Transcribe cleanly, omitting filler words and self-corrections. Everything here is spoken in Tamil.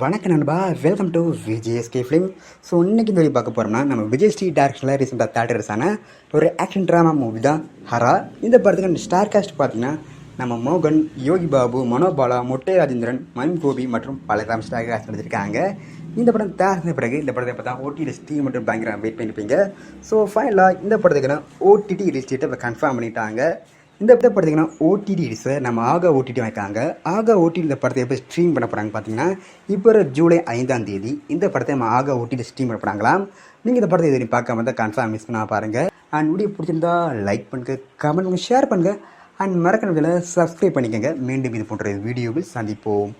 வணக்கம் நண்பா, welcome to VJSK film. So இன்றைக்கி இந்த வீடியோ பார்க்க போகிறோம்னா நம்ம விஜய் ஸ்ரீ டேரக்ஷனில் ரீசெண்டாக தேட்டர்ஸான ஒரு ஆக்ஷன் ட்ராமா மூவி தான் ஹரா. இந்த படத்துக்கு ஸ்டார் காஸ்ட் பார்த்தீங்கன்னா நம்ம மோகன், யோகி பாபு, மனோபாலா, மொட்டை ராஜேந்திரன், மயம் கோபி மற்றும் பல ஸ்டார் காஸ்ட் நடிச்சிருக்காங்க. இந்த படம் தயாரித்த பிறகு இந்த படத்தை பார்த்தா ஓடிடி ஸ்டீம் மற்றும் பயங்கர வெயிட் பண்ணியிருப்பீங்க. ஸோ ஃபைனலாக இந்த படத்துக்கு ஓடிடி ரிலீஸ் டேட்டை இப்போ கன்ஃபார்ம் பண்ணிட்டாங்க. இந்த படத்தை பார்த்தீங்கன்னா ஓடிடி ரிலீஸை நம்ம ஆகா ஓடிடி வாங்கிக்காங்க. ஆகா ஓடிடி இந்த படத்தை எப்போ ஸ்ட்ரீம் பண்ண போகிறாங்க பார்த்தீங்கன்னா இப்போ ஜூலை 5ஆம் தேதி இந்த படத்தை நம்ம ஆகா ஓடிடி ஸ்ட்ரீம் பண்ண போகிறாங்களாம். நீங்கள் இந்த படத்தை எதுவும் பார்க்காம தான் கன்ஃபார்ம் மிஸ் பண்ணால் பாருங்கள். அண்ட் வீடியோ பிடிச்சிருந்தா லைக் பண்ணுங்கள், கமெண்ட் பண்ணுங்கள், ஷேர் பண்ணுங்கள். அண்ட் மறக்கணும் சப்ஸ்கிரைப் பண்ணிக்கோங்க. மீண்டும் இது போன்ற வீடியோவில் சந்திப்போம்.